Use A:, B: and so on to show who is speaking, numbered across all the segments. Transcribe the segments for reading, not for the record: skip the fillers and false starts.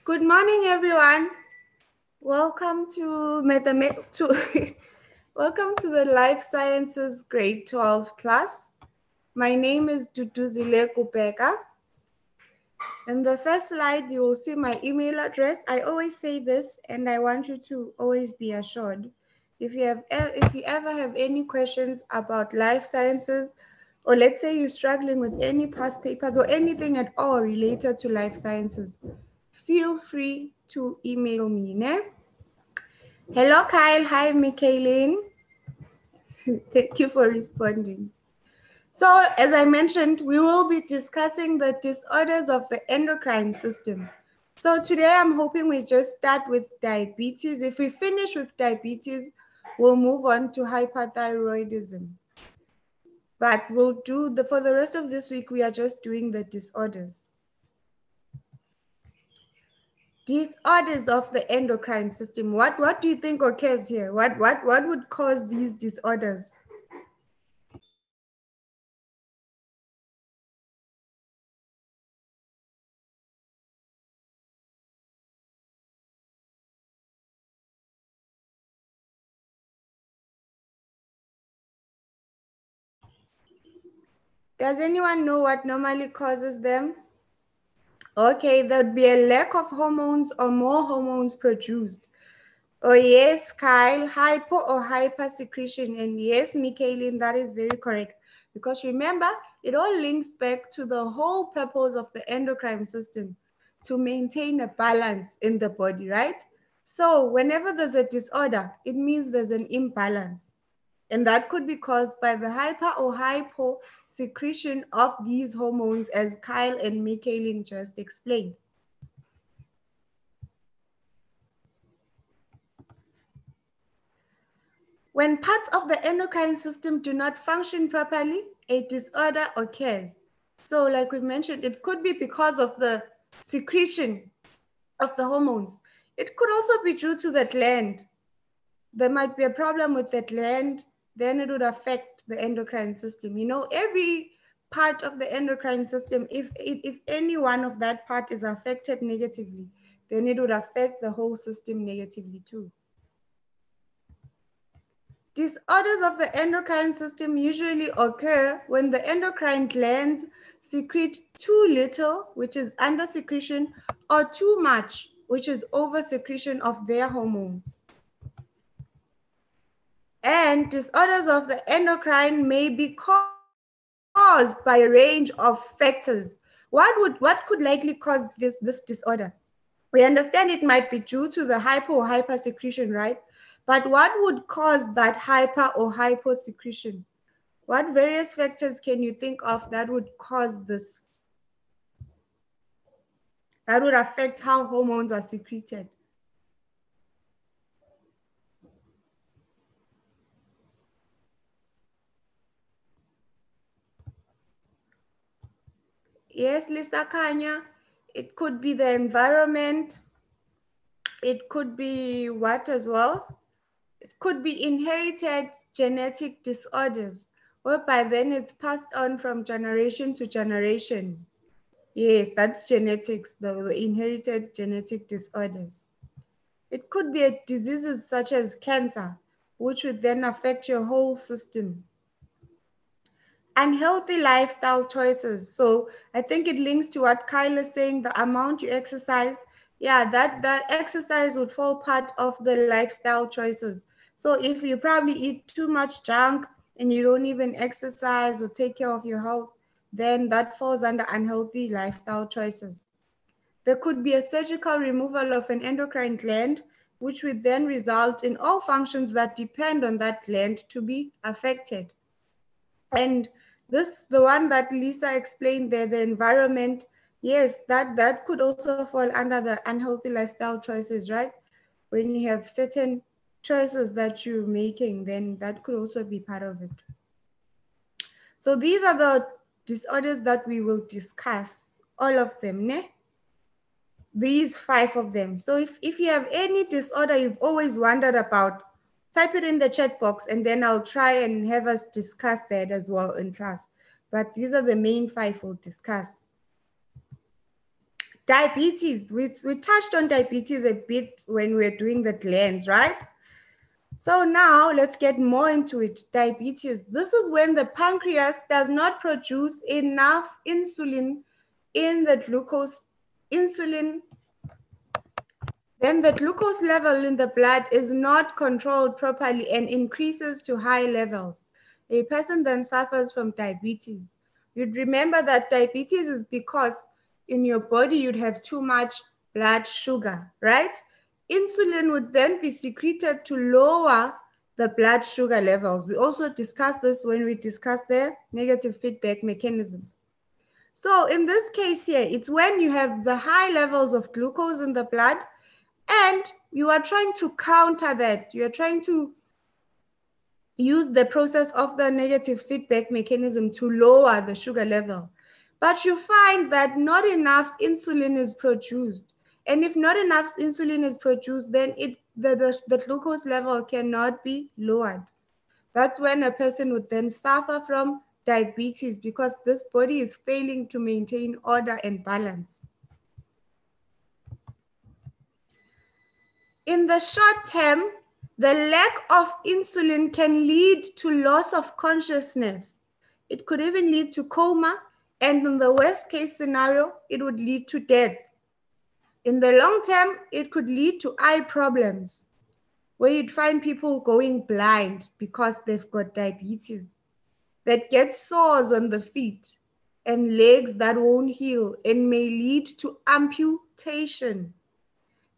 A: Good morning, everyone. Welcome to welcome to the Life Sciences Grade 12 class. My name is Duduzile Kupeka. In the first slide, you will see my email address. I always say this, and I want you to always be assured. If you ever have any questions about life sciences, or let's say you're struggling with any past papers or anything at all related to life sciences, feel free to email me. Ne? Hello, Kyle. Hi, Michaeline. Thank you for responding. So, as I mentioned, we will be discussing the disorders of the endocrine system. So today I'm hoping we just start with diabetes. If we finish with diabetes, we'll move on to hyperthyroidism. But we'll do for the rest of this week, we are just doing the disorders. Disorders of the endocrine system. What do you think occurs here? What would cause these disorders? Does anyone know what normally causes them? Okay, there'd be a lack of hormones or more hormones produced. Oh yes, Kyle, hypo or hyper secretion. And yes, Michaeline, that is very correct. Because remember, it all links back to the whole purpose of the endocrine system, to maintain a balance in the body, right? So whenever there's a disorder, it means there's an imbalance. And that could be caused by the hyper or hypo secretion of these hormones, as Kyle and Michaeline just explained. When parts of the endocrine system do not function properly, a disorder occurs. So like we mentioned, it could be because of the secretion of the hormones. It could also be due to the gland. There might be a problem with the gland, then it would affect the endocrine system. You know, every part of the endocrine system, if any one of that part is affected negatively, then it would affect the whole system negatively too. Disorders of the endocrine system usually occur when the endocrine glands secrete too little, which is under secretion, or too much, which is over secretion of their hormones. And disorders of the endocrine may be caused by a range of factors. What could likely cause this disorder? We understand it might be due to the hypo or hyper secretion, right? But what would cause that hyper or hypo secretion? What various factors can you think of that would cause this? That would affect how hormones are secreted? Yes, Lisa Kanya, it could be the environment. It could be what as well? It could be inherited genetic disorders, whereby then it's passed on from generation to generation. Yes, that's genetics, the inherited genetic disorders. It could be diseases such as cancer, which would then affect your whole system. Unhealthy lifestyle choices. So I think it links to what Kyle is saying, the amount you exercise. Yeah, that exercise would fall part of the lifestyle choices. So if you probably eat too much junk and you don't even exercise or take care of your health, then that falls under unhealthy lifestyle choices. There could be a surgical removal of an endocrine gland, which would then result in all functions that depend on that gland to be affected. And the one that Lisa explained there, the environment, yes, that could also fall under the unhealthy lifestyle choices, right? When you have certain choices that you're making, then that could also be part of it. So these are the disorders that we will discuss, all of them, ne? These 5 of them. So if you have any disorder you've always wondered about, type it in the chat box and then I'll try and have us discuss that as well in class. But these are the main 5 we'll discuss. Diabetes, we touched on diabetes a bit when we were doing the glands, right? So now let's get more into it. Diabetes. This is when the pancreas does not produce enough insulin in the glucose. Then the glucose level in the blood is not controlled properly and increases to high levels. A person then suffers from diabetes. You'd remember that diabetes is because in your body you'd have too much blood sugar, right? Insulin would then be secreted to lower the blood sugar levels. We also discussed this when we discussed the negative feedback mechanisms. So in this case here, it's when you have the high levels of glucose in the blood and you are trying to counter that. You are trying to use the process of the negative feedback mechanism to lower the sugar level. But you find that not enough insulin is produced. And if not enough insulin is produced, then the glucose level cannot be lowered. That's when a person would then suffer from diabetes because this body is failing to maintain order and balance. In the short term, the lack of insulin can lead to loss of consciousness. It could even lead to coma, and in the worst case scenario, it would lead to death. In the long term, it could lead to eye problems, where you'd find people going blind because they've got diabetes, that get sores on the feet and legs that won't heal and may lead to amputation.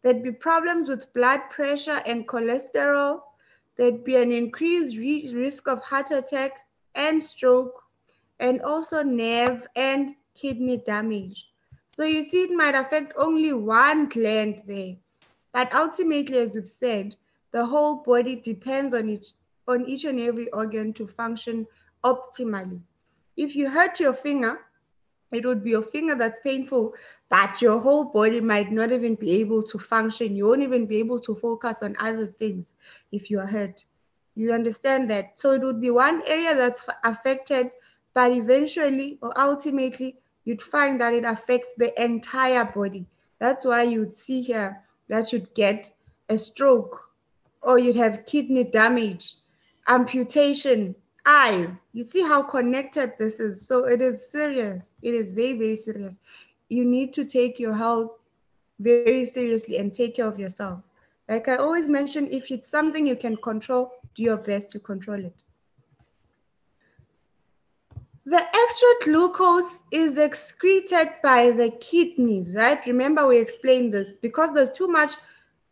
A: There'd be problems with blood pressure and cholesterol. There'd be an increased risk of heart attack and stroke, and also nerve and kidney damage. So you see, it might affect only one gland there. But ultimately, as we've said, the whole body depends on each and every organ to function optimally. If you hurt your finger, it would be your finger that's painful, but your whole body might not even be able to function. You won't even be able to focus on other things if you are hurt. You understand that? So it would be one area that's affected, but eventually or ultimately, you'd find that it affects the entire body. That's why you'd see here that you'd get a stroke or you'd have kidney damage, amputation, eyes. You see how connected this is. So it is serious. It is very, very serious. You need to take your health very seriously and take care of yourself. Like I always mention, if it's something you can control, do your best to control it. The extra glucose is excreted by the kidneys, right? Remember we explained this. Because there's too much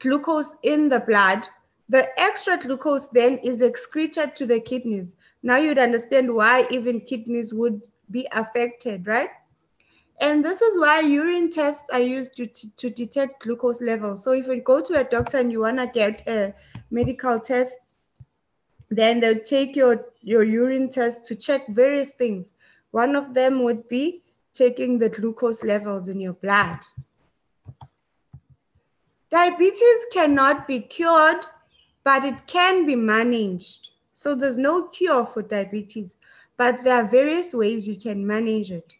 A: glucose in the blood, the extra glucose then is excreted to the kidneys. Now you'd understand why even kidneys would be affected, right? And this is why urine tests are used to detect glucose levels. So if you go to a doctor and you want to get a medical test, then they'll take your urine test to check various things. One of them would be checking the glucose levels in your blood. Diabetes cannot be cured, but it can be managed. So there's no cure for diabetes, but there are various ways you can manage it.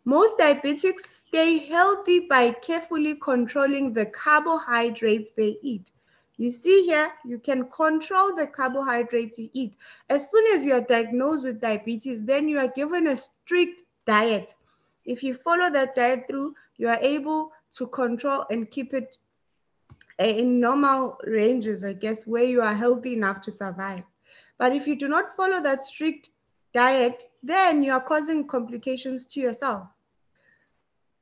A: Most diabetics stay healthy by carefully controlling the carbohydrates they eat. You see here, you can control the carbohydrates you eat. As soon as you are diagnosed with diabetes, then you are given a strict diet. If you follow that diet through, you are able to control and keep it in normal ranges, I guess, where you are healthy enough to survive. But if you do not follow that strict diet, then you are causing complications to yourself.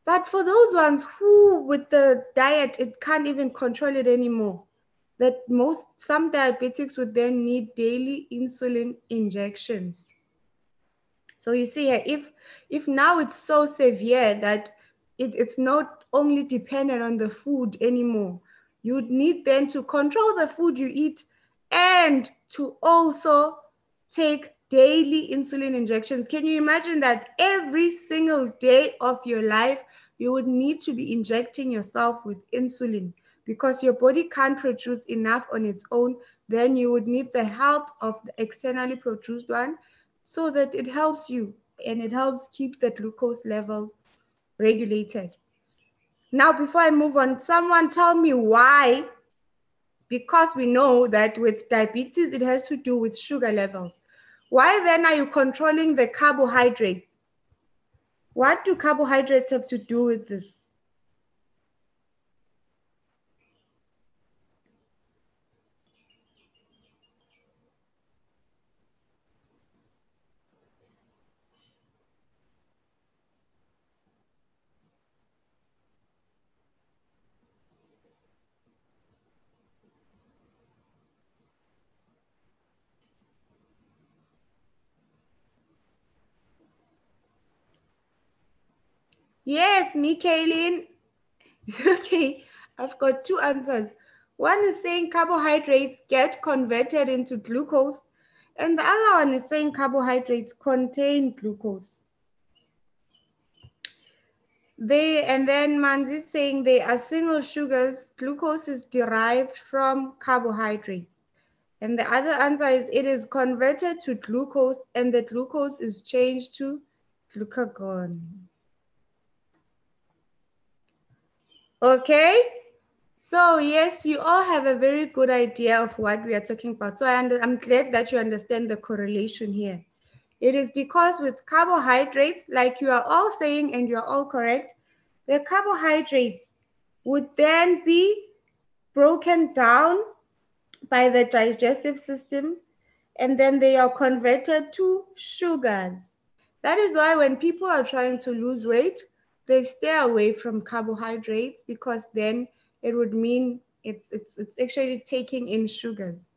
A: But for those ones who, with the diet, it can't even control it anymore, some diabetics would then need daily insulin injections. So you see here, if now it's so severe that it's not only dependent on the food anymore, you would need then to control the food you eat and to also take daily insulin injections. Can you imagine that every single day of your life, you would need to be injecting yourself with insulin because your body can't produce enough on its own? Then you would need the help of the externally produced one so that it helps you and it helps keep the glucose levels regulated. Now, before I move on, someone tell me why, because we know that with diabetes, it has to do with sugar levels. Why then are you controlling the carbohydrates? What do carbohydrates have to do with this? Yes, me, Kaylin. Okay, I've got two answers. One is saying carbohydrates get converted into glucose, and the other one is saying carbohydrates contain glucose. And then Manzi is saying they are single sugars. Glucose is derived from carbohydrates. And the other answer is it is converted to glucose, and the glucose is changed to glucagon. Okay? So yes, you all have a very good idea of what we are talking about. So I'm glad that you understand the correlation here. It is because with carbohydrates, like you are all saying, and you're all correct, the carbohydrates would then be broken down by the digestive system, and then they are converted to sugars. That is why when people are trying to lose weight, they stay away from carbohydrates, because then it would mean it's actually taking in sugars.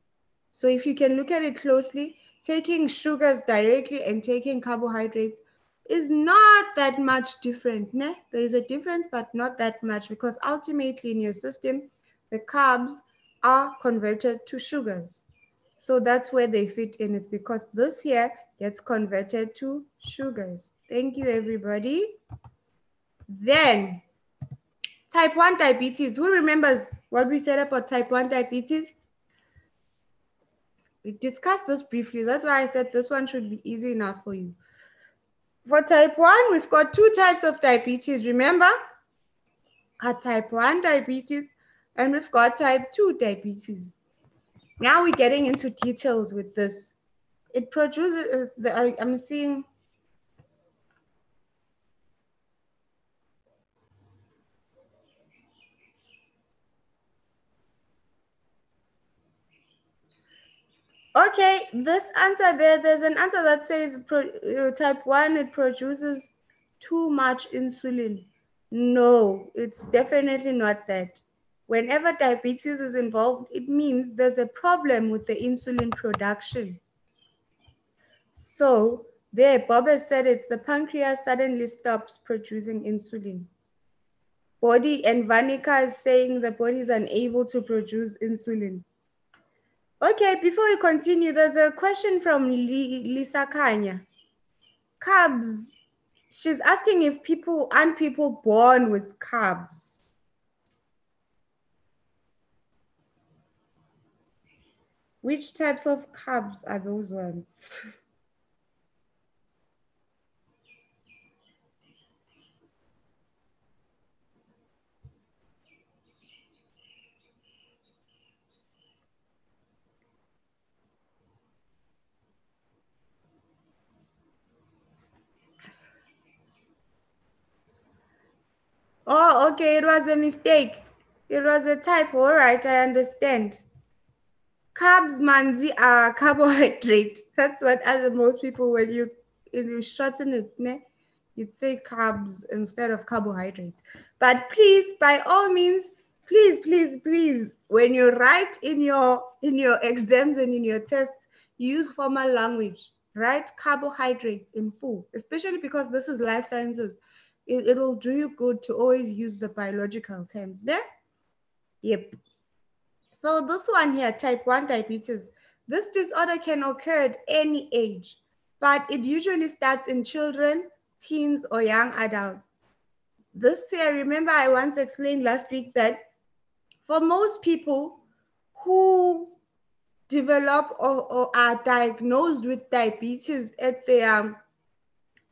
A: So if you can look at it closely, taking sugars directly and taking carbohydrates is not that much different. Né? There is a difference, but not that much, because ultimately in your system, the carbs are converted to sugars. So that's where they fit in. It's because this here gets converted to sugars. Thank you, everybody. Then, type 1 diabetes. Who remembers what we said about type 1 diabetes? We discussed this briefly. That's why I said this one should be easy enough for you. For type 1, we've got two types of diabetes, remember? Got type 1 diabetes, and we've got type 2 diabetes. Now we're getting into details with this. It produces, I'm seeing, okay, this answer there's an answer that says type 1, it produces too much insulin. No, it's definitely not that. Whenever diabetes is involved, it means there's a problem with the insulin production. So there, Bob has said it's the pancreas suddenly stops producing insulin. Body, and Vanika is saying the body is unable to produce insulin. Okay, before we continue, there's a question from Lisa Kanya. Carbs. She's asking if aren't people born with carbs? Which types of carbs are those ones? Oh, okay, it was a mistake. It was a typo. All right, I understand. Carbs, manzi, are carbohydrate. That's what most people, when you shorten it, ne, you'd say carbs instead of carbohydrates. But please, by all means, please, when you write in your exams and in your tests, use formal language. Write carbohydrates in full, especially because this is life sciences. It will do you good to always use the biological terms there. Yep. So this one here, type 1 diabetes, this disorder can occur at any age, but it usually starts in children, teens, or young adults. This here, remember I once explained last week that for most people who develop or are diagnosed with diabetes at their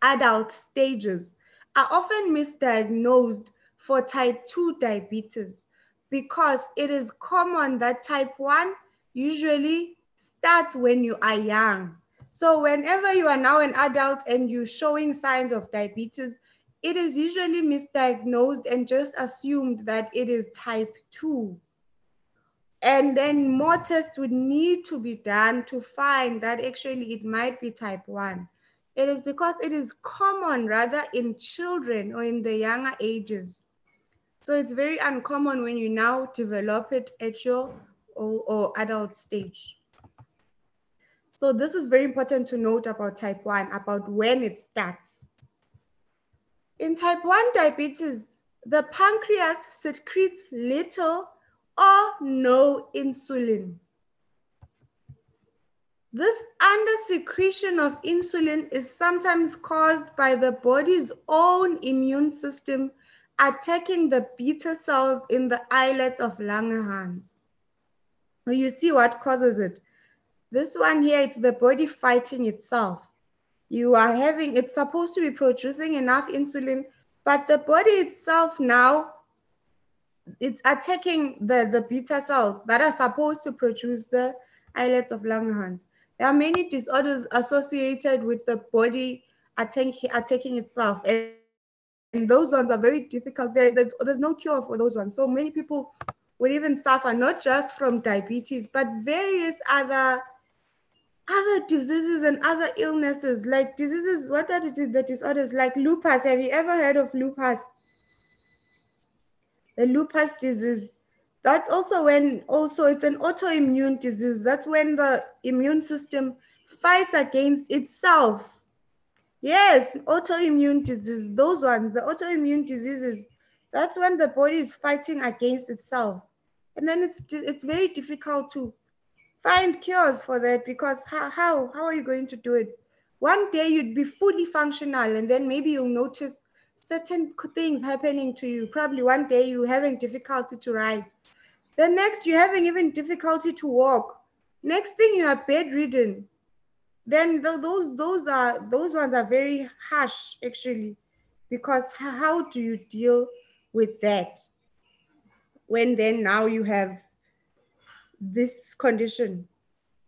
A: adult stages are often misdiagnosed for type 2 diabetes, because it is common that type 1 usually starts when you are young. So whenever you are now an adult and you're showing signs of diabetes, it is usually misdiagnosed and just assumed that it is type 2. And then more tests would need to be done to find that actually it might be type 1. It is because it is common rather in children or in the younger ages. So it's very uncommon when you now develop it at your or adult stage. So this is very important to note about type 1, about when it starts. In type 1 diabetes, the pancreas secretes little or no insulin. This under-secretion of insulin is sometimes caused by the body's own immune system attacking the beta cells in the islets of Langerhans. You see what causes it. This one here, it's the body fighting itself. You are having, it's supposed to be producing enough insulin, but the body itself now, it's attacking the beta cells that are supposed to produce the islets of Langerhans. There are many disorders associated with the body attacking itself, and those ones are very difficult. There's no cure for those ones. So many people would even suffer not just from diabetes, but various other diseases and other illnesses, like diseases. What are the disorders? Like lupus. Have you ever heard of lupus? The lupus disease. That's also it's an autoimmune disease. That's when the immune system fights against itself. Yes, autoimmune disease, those ones, the autoimmune diseases, that's when the body is fighting against itself. And then it's very difficult to find cures for that, because how are you going to do it? One day you'd be fully functional, and then maybe you'll notice certain things happening to you. Probably one day you're having difficulty to write. The next, you're having even difficulty to walk. Next thing, you are bedridden. Then those ones are very harsh, actually, because how do you deal with that when then now you have this condition?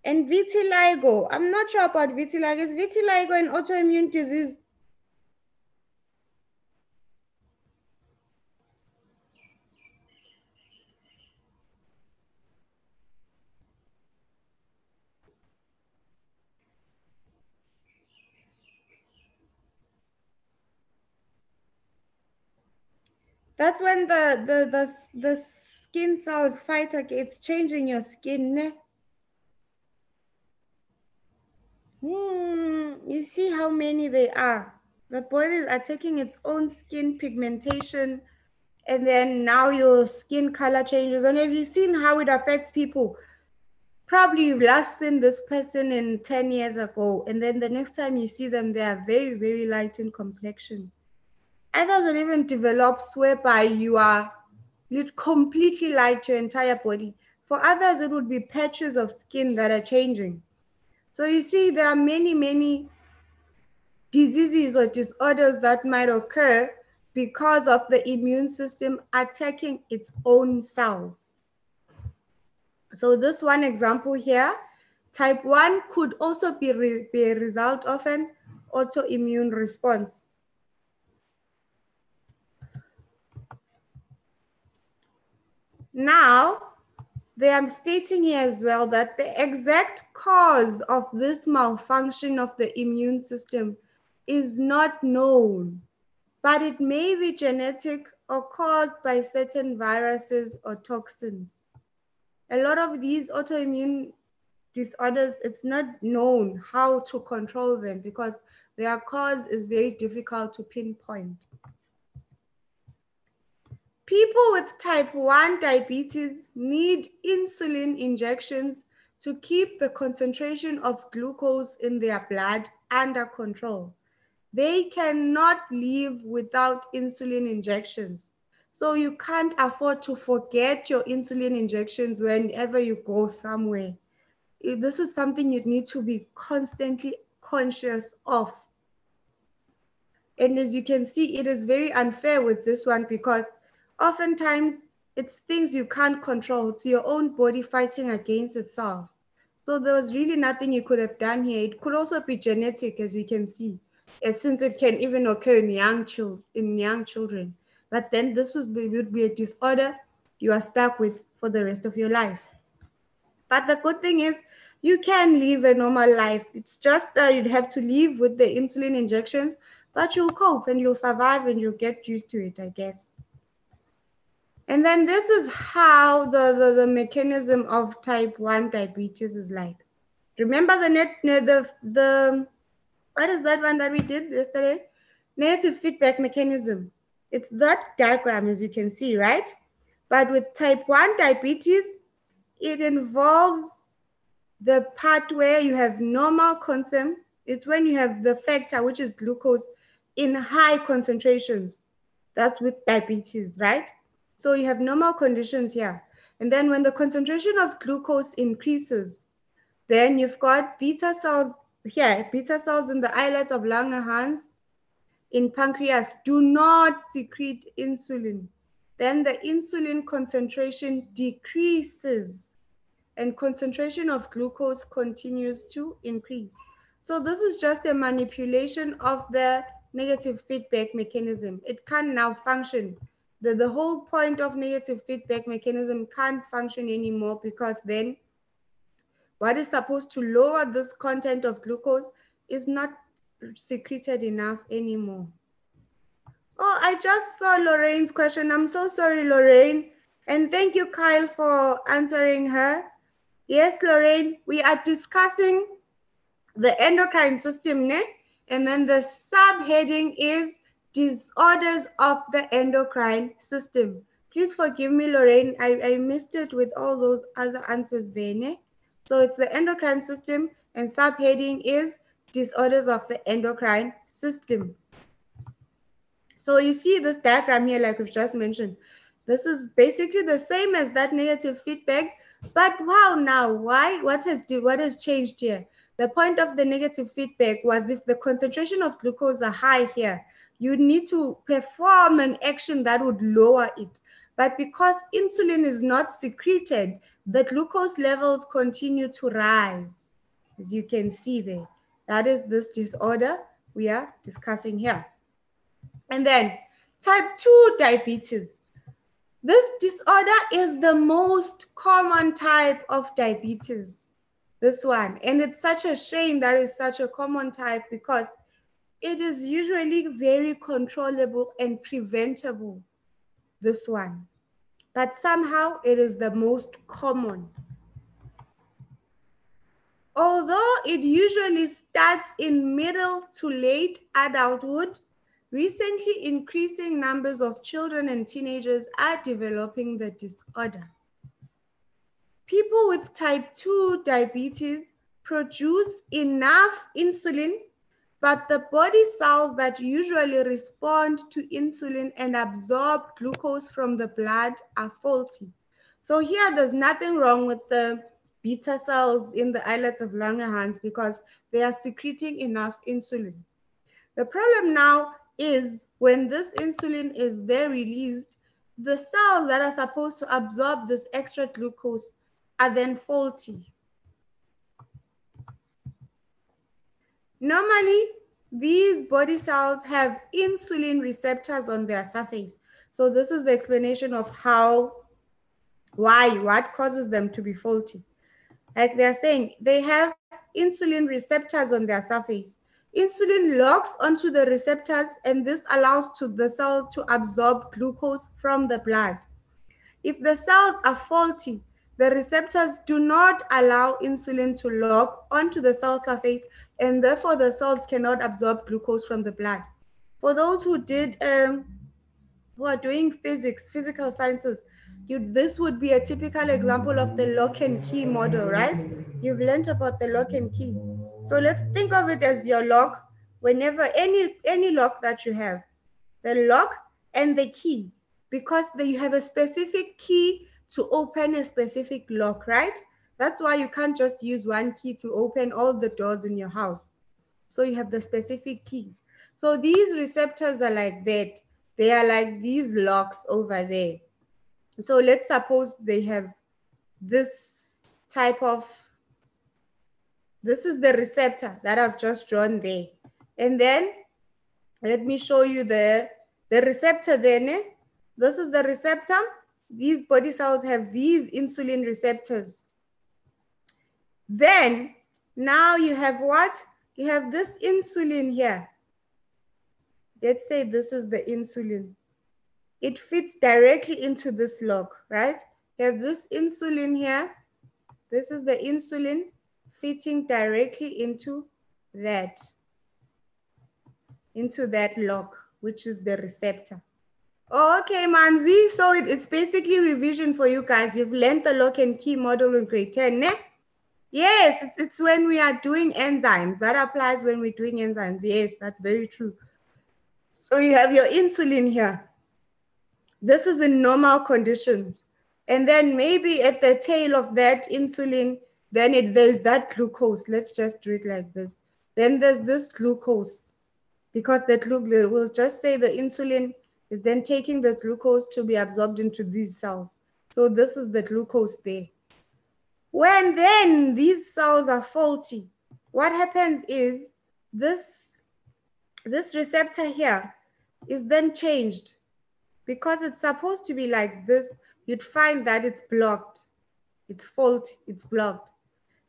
A: And vitiligo, I'm not sure about vitiligo. Is vitiligo an autoimmune disease? That's when the skin cells fight against, it's changing your skin. You see how many they are. The body is attacking its own skin pigmentation, and then now your skin color changes. And have you seen how it affects people? Probably you've last seen this person in 10 years ago, and then the next time you see them, they are very, very light in complexion. Others will even develops whereby you are completely light your entire body. For others, it would be patches of skin that are changing. So you see, there are many, many diseases or disorders that might occur because of the immune system attacking its own cells. So this one example here, type 1 could also be a result of an autoimmune response. Now, they are stating here as well that the exact cause of this malfunction of the immune system is not known, but it may be genetic or caused by certain viruses or toxins. A lot of these autoimmune disorders, it's not known how to control them because their cause is very difficult to pinpoint. People with type 1 diabetes need insulin injections to keep the concentration of glucose in their blood under control. They cannot live without insulin injections. So you can't afford to forget your insulin injections whenever you go somewhere. This is something you need to be constantly conscious of. And as you can see, it is very unfair with this one because oftentimes it's things you can't control. It's your own body fighting against itself. So there was really nothing you could have done here. It could also be genetic, as we can see, since it can even occur in young children. But then this would be a disorder you are stuck with for the rest of your life. But the good thing is you can live a normal life. It's just that you'd have to live with the insulin injections, but you'll cope and you'll survive and you'll get used to it, I guess. And then this is how the mechanism of type 1 diabetes is like. Remember the what is that one that we did yesterday? Negative feedback mechanism. It's that diagram, as you can see, right? But with type 1 diabetes, it involves the part where you have normal consumption. It's when you have the factor, which is glucose, in high concentrations. That's with diabetes, right? So you have normal conditions here. And then when the concentration of glucose increases, then you've got beta cells here. Beta cells in the islets of Langerhans in pancreas do not secrete insulin. Then the insulin concentration decreases and concentration of glucose continues to increase. So this is just a manipulation of the negative feedback mechanism. It can now function. The whole point of negative feedback mechanism can't function anymore, because then what is supposed to lower this content of glucose is not secreted enough anymore. Oh, I just saw Lorraine's question. I'm so sorry, Lorraine. And thank you, Kyle, for answering her. Yes, Lorraine, we are discussing the endocrine system, ne? And then the subheading is disorders of the endocrine system. Please forgive me, Lorraine. I missed it with all those other answers there, ne? So it's the endocrine system, and subheading is disorders of the endocrine system. So you see this diagram here, like we've just mentioned. This is basically the same as that negative feedback, but wow, now why? What has changed here? The point of the negative feedback was if the concentration of glucose are high here, you need to perform an action that would lower it. But because insulin is not secreted, the glucose levels continue to rise, as you can see there. That is this disorder we are discussing here. And then type 2 diabetes. This disorder is the most common type of diabetes, this one. And it's such a shame that it's such a common type, because it is usually very controllable and preventable, this one. But somehow it is the most common. Although it usually starts in middle to late adulthood, recently increasing numbers of children and teenagers are developing the disorder. People with type 2 diabetes produce enough insulin, but the body cells that usually respond to insulin and absorb glucose from the blood are faulty. So here there's nothing wrong with the beta cells in the islets of Langerhans, because they are secreting enough insulin. The problem now is when this insulin is there released, the cells that are supposed to absorb this extra glucose are then faulty. Normally, these body cells have insulin receptors on their surface. So this is the explanation of what causes them to be faulty. Like they're saying, they have insulin receptors on their surface. Insulin locks onto the receptors, and this allows the cell to absorb glucose from the blood. If the cells are faulty, the receptors do not allow insulin to lock onto the cell surface, and therefore the cells cannot absorb glucose from the blood. For those who are doing physical sciences, this would be a typical example of the lock and key model, right? You've learned about the lock and key. So let's think of it as your lock. Whenever any lock that you have, the lock and the key, because you have a specific key to open a specific lock, right? That's why you can't just use one key to open all the doors in your house. So you have the specific keys. So these receptors are like that. They are like these locks over there. So let's suppose they have this type of, this is the receptor that I've just drawn there. And then let me show you the receptor then. This is the receptor. These body cells have these insulin receptors. Then now you have what? You have this insulin here. Let's say this is the insulin. It fits directly into this lock, right? You have this insulin here. This is the insulin fitting directly into that lock, which is the receptor. Oh, okay, Manzi. So it's basically revision for you guys. You've learned the lock and key model in grade 10, ne? Yes, it's when we are doing enzymes. That applies when we're doing enzymes. Yes, that's very true. So you have your insulin here. This is in normal conditions. And then maybe at the tail of that insulin, then there's that glucose. Let's just do it like this. Then there's this glucose, because that we'll just say the insulin is then taking the glucose to be absorbed into these cells. So this is the glucose there. When then these cells are faulty, what happens is this receptor here is then changed. Because it's supposed to be like this, you'd find that it's blocked. It's faulty, it's blocked.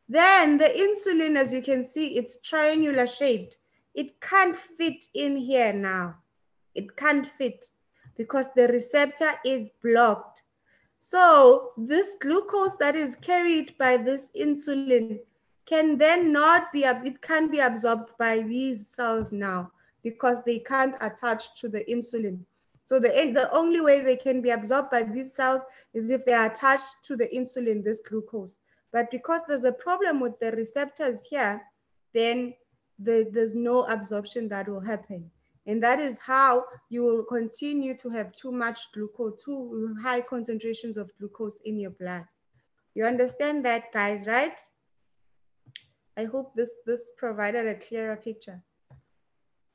A: Then the insulin, as you can see, it's triangular shaped. It can't fit in here now. It can't fit because the receptor is blocked. So this glucose that is carried by this insulin can then not be, it can't be absorbed by these cells now because they can't attach to the insulin. So the only way they can be absorbed by these cells is if they are attached to the insulin, this glucose. But because there's a problem with the receptors here, then there's no absorption that will happen. And that is how you will continue to have too much glucose, too high concentrations of glucose in your blood. You understand that, guys, right? I hope this provided a clearer picture.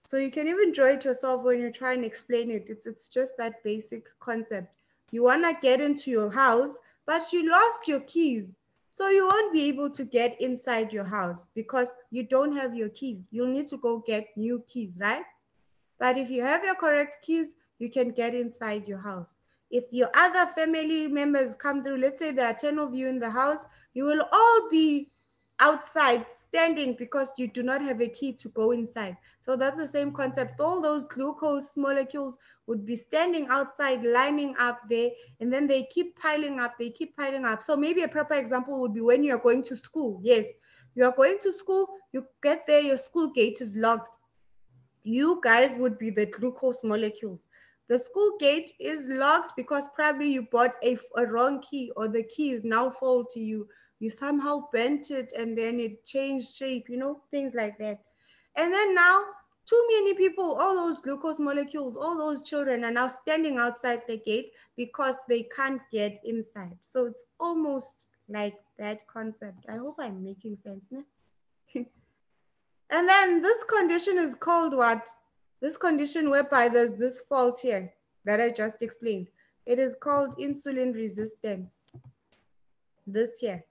A: So you can even draw it yourself when you try and explain it. It's just that basic concept. You want to get into your house, but you lost your keys. So you won't be able to get inside your house because you don't have your keys. You'll need to go get new keys, right? But if you have your correct keys, you can get inside your house. If your other family members come through, let's say there are 10 of you in the house, you will all be outside standing because you do not have a key to go inside. So that's the same concept. All those glucose molecules would be standing outside, lining up there, and then they keep piling up, they keep piling up. So maybe a proper example would be when you're going to school. Yes, you are going to school, you get there, your school gate is locked. You guys would be the glucose molecules. The school gate is locked because probably you bought a wrong key, or the key is now faulty. You somehow bent it and then it changed shape, you know, things like that. And then now too many people, all those glucose molecules, all those children are now standing outside the gate because they can't get inside. So it's almost like that concept. I hope I'm making sense. Ne? And then this condition is called what? This condition whereby there's this fault here that I just explained. It is called insulin resistance. This here.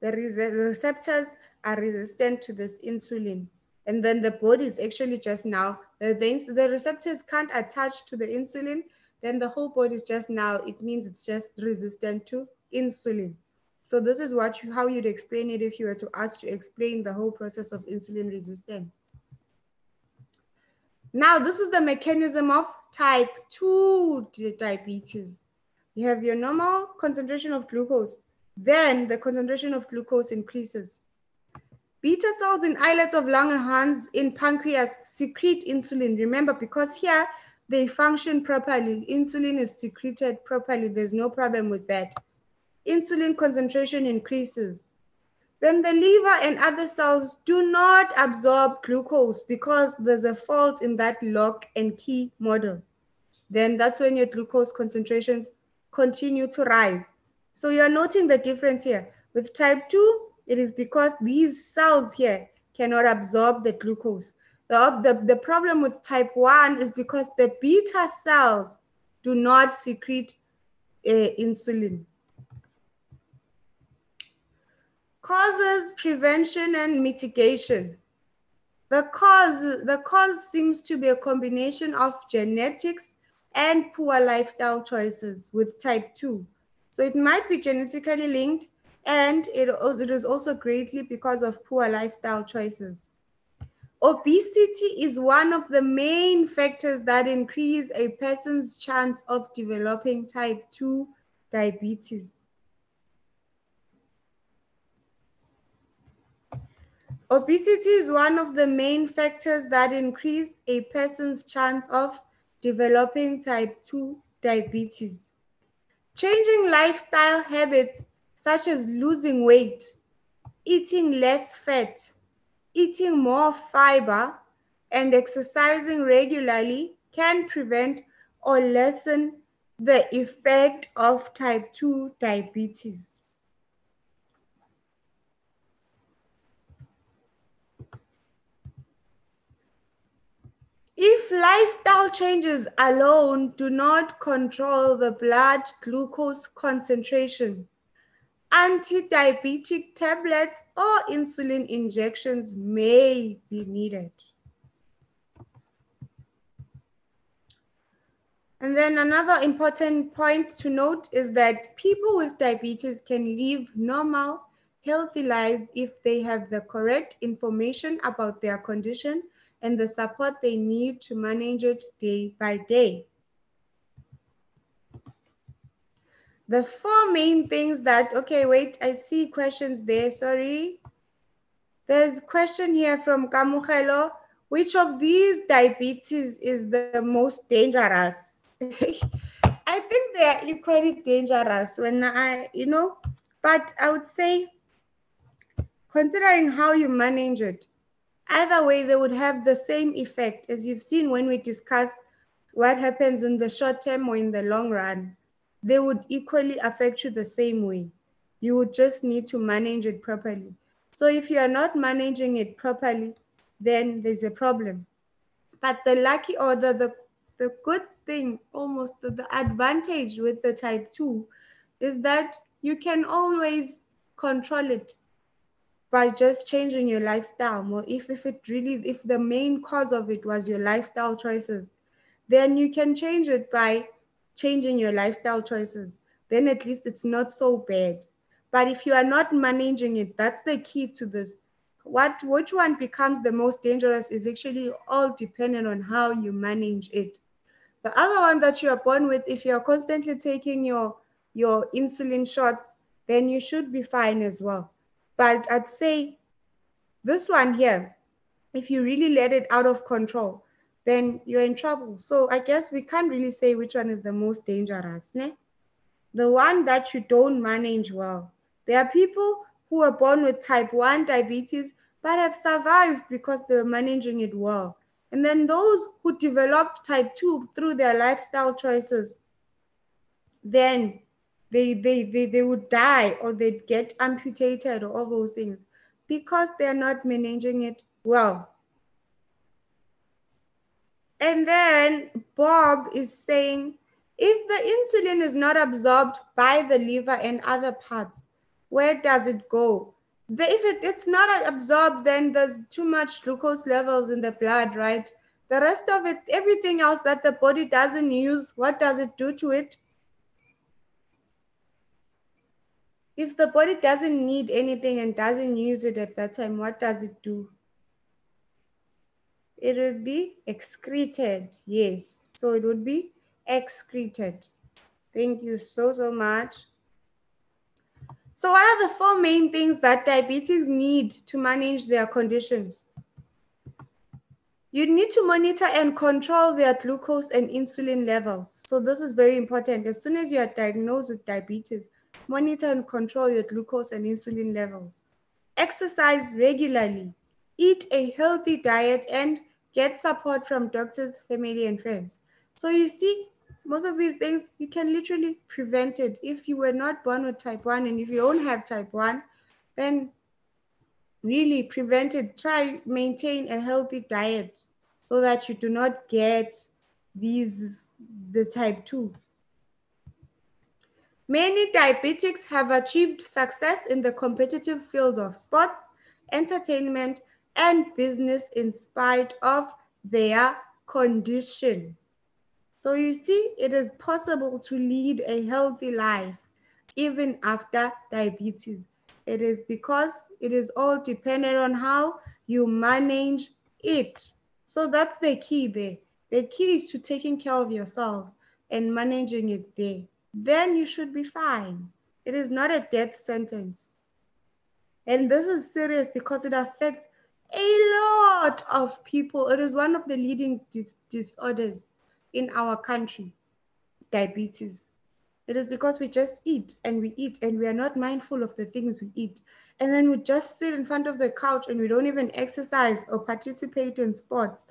A: The receptors are resistant to this insulin. And then the body is actually just now, the receptors can't attach to the insulin, then the whole body is just now, it means it's just resistant to insulin. So this is how you'd explain it if you were to ask to explain the whole process of insulin resistance. Now, this is the mechanism of type 2 diabetes. You have your normal concentration of glucose. Then the concentration of glucose increases. Beta cells in islets of Langerhans in pancreas secrete insulin. Remember, because here they function properly. Insulin is secreted properly. There's no problem with that. Insulin concentration increases. Then the liver and other cells do not absorb glucose because there's a fault in that lock and key model. Then that's when your glucose concentrations continue to rise. So you're noting the difference here. With type 2, it is because these cells here cannot absorb the glucose. The problem with type 1 is because the beta cells do not secrete insulin. Causes, prevention, and mitigation. The cause seems to be a combination of genetics and poor lifestyle choices with type 2. So it might be genetically linked, and it is also greatly because of poor lifestyle choices. Obesity is one of the main factors that increase a person's chance of developing type 2 diabetes. Obesity is one of the main factors that increase a person's chance of developing type 2 diabetes. Changing lifestyle habits such as losing weight, eating less fat, eating more fiber, and exercising regularly can prevent or lessen the effect of type 2 diabetes. If lifestyle changes alone do not control the blood glucose concentration, anti-diabetic tablets or insulin injections may be needed. And then another important point to note is that people with diabetes can live normal, healthy lives if they have the correct information about their condition and the support they need to manage it day by day. The four main things that, okay, wait, I see questions there, sorry. There's a question here from Kamukhelo. Which of these diabetes is the most dangerous? I think they are equally dangerous but I would say, considering how you manage it, either way, they would have the same effect as you've seen when we discuss what happens in the short term or in the long run. They would equally affect you the same way. You would just need to manage it properly. So if you are not managing it properly, then there's a problem. But the lucky or the good thing, almost the advantage with the type 2 is that you can always control it by just changing your lifestyle more. If the main cause of it was your lifestyle choices, then you can change it by changing your lifestyle choices. Then at least it's not so bad. But if you are not managing it, that's the key to this. Which one becomes the most dangerous is actually all dependent on how you manage it. The other one that you are born with, if you are constantly taking your insulin shots, then you should be fine as well. But I'd say this one here, if you really let it out of control, then you're in trouble. So I guess we can't really say which one is the most dangerous, ne? The one that you don't manage well. There are people who are born with type 1 diabetes but have survived because they were managing it well. And then those who developed type 2 through their lifestyle choices, then they would die or they'd get amputated or all those things because they're not managing it well. And then Bob is saying, if the insulin is not absorbed by the liver and other parts, where does it go? If it's not absorbed, then there's too much glucose levels in the blood, right? The rest of it, everything else that the body doesn't use, what does it do to it? If the body doesn't need anything and doesn't use it at that time, what does it do? It would be excreted. Yes, so it would be excreted. Thank you so much. So what are the four main things that diabetics need to manage their conditions? You need to monitor and control their glucose and insulin levels. So this is very important. As soon as you are diagnosed with diabetes, monitor and control your glucose and insulin levels. Exercise regularly. Eat a healthy diet and get support from doctors, family, and friends. So you see, most of these things, you can literally prevent it. If you were not born with type 1 and if you don't have type 1, then really prevent it. Try maintain a healthy diet so that you do not get this type 2. Many diabetics have achieved success in the competitive fields of sports, entertainment, and business in spite of their condition. So you see, it is possible to lead a healthy life even after diabetes. It is because it is all dependent on how you manage it. So that's the key there. The key is to taking care of yourselves and managing it there. Then you should be fine. It is not a death sentence. And this is serious because it affects a lot of people. It is one of the leading disorders in our country, diabetes. It is because we just eat and we are not mindful of the things we eat. And then we just sit in front of the couch and we don't even exercise or participate in sports.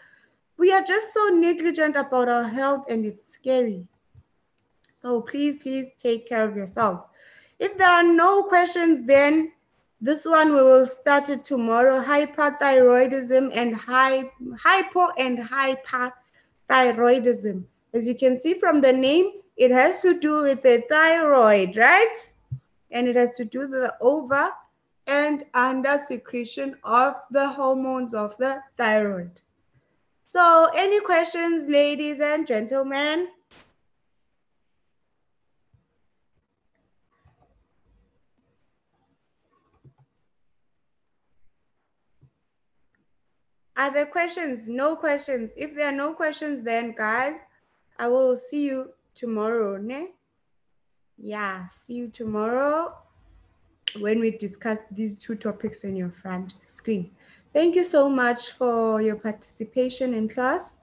A: We are just so negligent about our health and it's scary. So please, please take care of yourselves. If there are no questions, then this one we will start it tomorrow. Hyperthyroidism and hypo and hyperthyroidism. As you can see from the name, it has to do with the thyroid, right? And it has to do with the over and under secretion of the hormones of the thyroid. So any questions, ladies and gentlemen? Are there questions? No questions. If there are no questions, then guys, I will see you tomorrow, ne? Yeah, see you tomorrow when we discuss these two topics in your front screen. Thank you so much for your participation in class.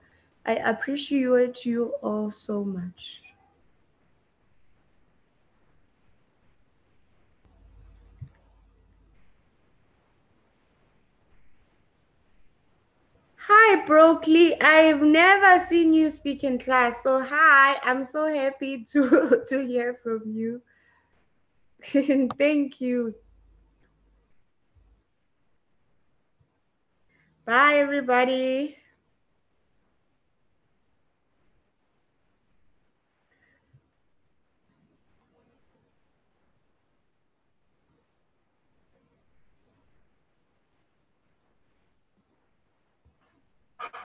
A: I appreciate you all so much. Hi, Broccoli. I've never seen you speak in class. So hi, I'm so happy to hear from you. Thank you. Bye, everybody.